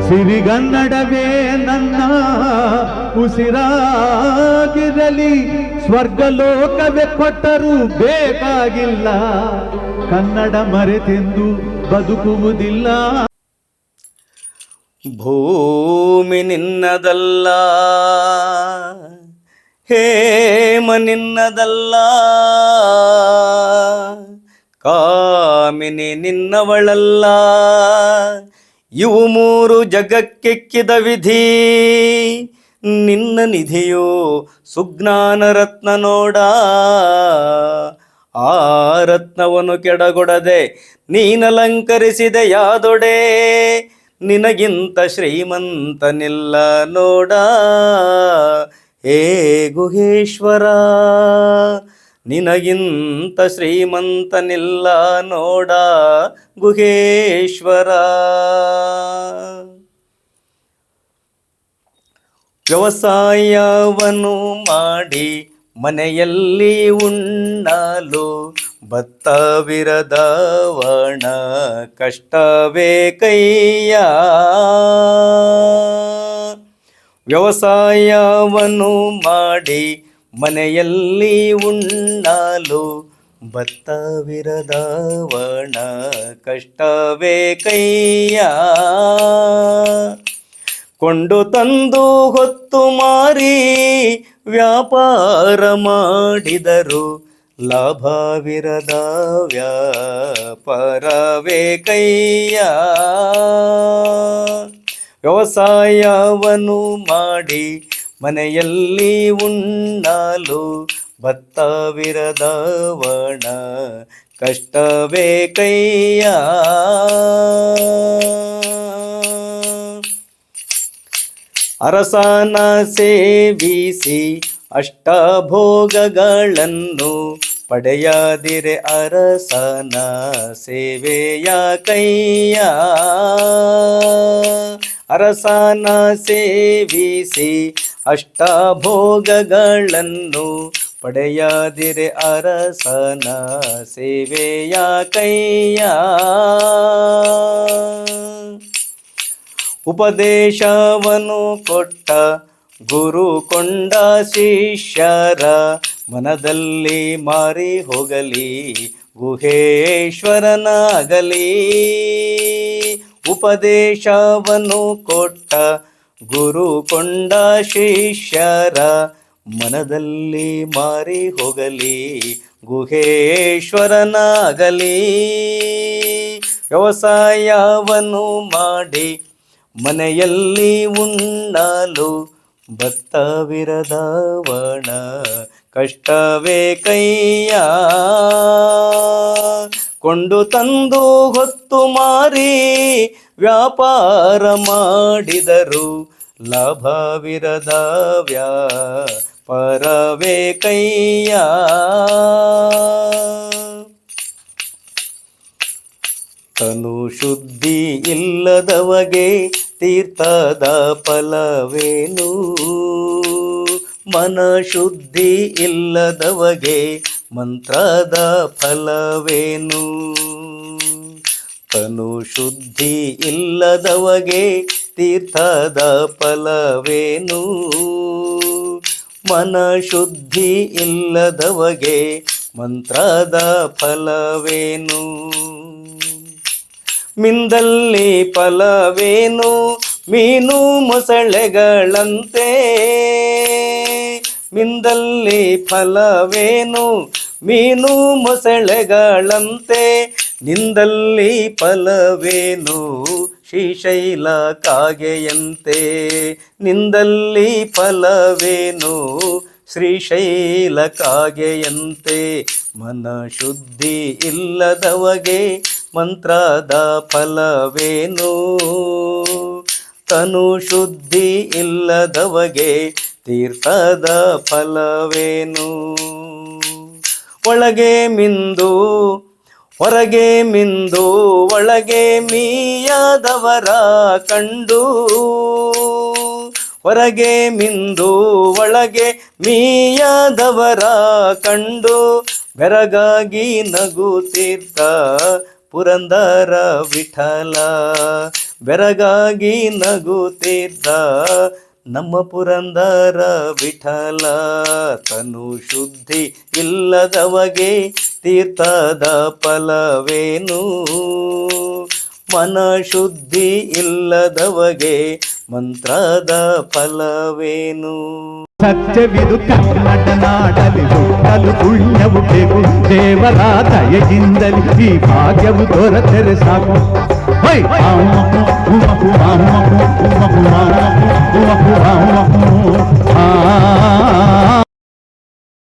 ಸಿರಿಗನ್ನಡವೇ ನನ್ನ ಉಸಿರಾಗಿರಲಿ, ಸ್ವರ್ಗಲೋಕವೇ ಕೊಟ್ಟರೂ ಬೇಕಾಗಿಲ್ಲ, ಕನ್ನಡ ಮರೆತೆಂದು ಬದುಕುವುದಿಲ್ಲ. ಭೂಮಿ ನಿನ್ನದಲ್ಲ, ಹೇಮ ನಿನ್ನದಲ್ಲ, ಕಾಮಿನಿ ನಿನ್ನವಳಲ್ಲ, ಇವು ಮೂರು ಜಗಕ್ಕೆಕ್ಕಿದ ವಿಧಿ, ನಿನ್ನ ನಿಧಿಯೋ ಸುಜ್ಞಾನ ರತ್ನ ನೋಡ, ಆ ರತ್ನವನ್ನು ಕೆಡಗೊಡದೆ ನೀನಲಂಕರಿಸಿದೆ ಯಾದೊಡೆ, ನಿನಗಿಂತ ಶ್ರೀಮಂತನಿಲ್ಲ ನೋಡ, ಹೇ ಗುಹೇಶ್ವರ, ನಿನಗಿಂತ ಶ್ರೀಮಂತನಿಲ್ಲ ನೋಡ ಗುಹೇಶ್ವರ. ವ್ಯವಸಾಯವನ್ನು ಮಾಡಿ ಮನೆಯಲ್ಲಿ ಉಣ್ಣಲು ಭತ್ತವಿರದವಣ ಕಷ್ಟವೇ ಕೈಯ. ವ್ಯವಸಾಯವನ್ನು ಮಾಡಿ ಮನೆಯಲ್ಲಿ ಉಣ್ಣಲು ಭತ್ತವಿರದವಣ ಕಷ್ಟವೇ ಕೈಯ. ಕೊಂಡು ತಂದು ಹೊತ್ತು ಮಾರಿ ವ್ಯಾಪಾರ ಮಾಡಿದರು ಲಾಭವಿರದ ವ್ಯಾಪಾರವೇ ಕೈಯ. ವ್ಯವಸಾಯವನ್ನು ಮಾಡಿ ಮನೆಯಲ್ಲಿ ಉಣ್ಣಲು ಭತ್ತವಿರದವಣ ಕಷ್ಟವೇ ಕೈಯ. ಅರಸನ ಸೇವಿಸಿ ಅಷ್ಟಭೋಗಗಳನ್ನು ಪಡೆಯದಿರೆ ಅರಸನ ಸೇವೆಯ ಕೈಯ. ಅರಸನ ಸೇವಿಸಿ ಅಷ್ಟಭೋಗಗಳನ್ನು ಪಡೆಯದಿರೆ ಅರಸನ ಸೇವೆಯ ಕೈಯ. ಉಪದೇಶವನ್ನು ಕೊಟ್ಟ ಗುರು ಕೊಂಡ ಶಿಷ್ಯರ ಮನದಲ್ಲಿ ಮಾರಿ ಹೋಗಲಿ ಗುಹೇಶ್ವರನಾಗಲಿ. ಉಪದೇಶವನ್ನು ಕೊಟ್ಟ ಗುರು ಕೊಂಡ ಶಿಷ್ಯರ ಮನದಲ್ಲಿ ಮಾರಿ ಹೋಗಲಿ ಗುಹೇಶ್ವರನಾಗಲಿ. ವ್ಯವಸಾಯವನ್ನು ಮಾಡಿ ಮನೆಯಲ್ಲಿ ಉಣ್ಣಲು ಭತ್ತವಿರದವಣ ಕಷ್ಟವೇ ಕೈಯ. ಕೊಂಡು ತಂದು ಹೊತ್ತು ಮಾರಿ ವ್ಯಾಪಾರ ಮಾಡಿದರು ಲಾಭವಿರದ ವ್ಯಾಪಾರವೇ ಕೈಯ. ತನು ಶುದ್ಧಿ ಇಲ್ಲದವಗೆ ತೀರ್ಥದ ಫಲವೇನು, ಮನ ಶುದ್ಧಿ ಇಲ್ಲದವಗೆ ಮಂತ್ರದ ಫಲವೇನು. ತನು ಶುದ್ಧಿ ಇಲ್ಲದವಗೆ ತೀರ್ಥದ ಫಲವೇನು, ಮನ ಶುದ್ಧಿ ಇಲ್ಲದವಗೆ ಮಂತ್ರದ ಫಲವೇನು. ಮಿಂದಲ್ಲಿ ಫಲವೇನು ಮೀನು ಮೊಸಳೆಗಳಂತೆ, ಮಿಂದಲ್ಲಿ ಫಲವೇನು ಮೀನು ಮೊಸಳೆಗಳಂತೆ, ನಿಂದಲ್ಲಿ ಫಲವೇನು ಶ್ರೀಶೈಲ ಕಾಗೆಯಂತೆ. ನಿಂದಲ್ಲಿ ಫಲವೇನು ಶ್ರೀಶೈಲ ಕಾಗೆಯಂತೆ. ಮನ ಶುದ್ಧಿ ಇಲ್ಲದವಗೆ ಮಂತ್ರದ ಫಲವೇನು, ತನು ಶುದ್ಧಿ ಇಲ್ಲದವಗೆ ತೀರ್ಥದ ಫಲವೇನು. ಒಳಗೆ ಮಿಂದು ಹೊರಗೆ ಮಿಂದು ಒಳಗೆ ಮೀಯಾದವರ ಕಂಡು, ಹೊರಗೆ ಮಿಂದು ಒಳಗೆ ಮೀಯಾದವರ ಕಂಡು, ಬೆರಗಾಗಿ ನಗುತ್ತೀರ್ಥ ಪುರಂದರ ವಿಠಲ. ಬೆರಗಾಗಿ ನಗುತ್ತಿದ್ದ ನಮ್ಮ ಪುರಂದರ ವಿಠಲ. ತನು ಶುದ್ಧಿ ಇಲ್ಲದವಗೆ ತೀರ್ಥದ ಫಲವೇನು, ಮನ ಶುದ್ಧಿ ಇಲ್ಲದವಗೆ ಮಂತ್ರದ ಫಲವೇನು. ಸತ್ಯವಿದು ಕನ್ನಡ ನಾಡಲಿ ಹುಟ್ಟಲು ಪುಣ್ಯವು ಬೇಕು, ದೇವರ ದಯೆಯಿಂದಲಿ ಈ ಭಾಗ್ಯವು ದೊರೆತರೆ ಸಾಕು. ಹೈ ಆ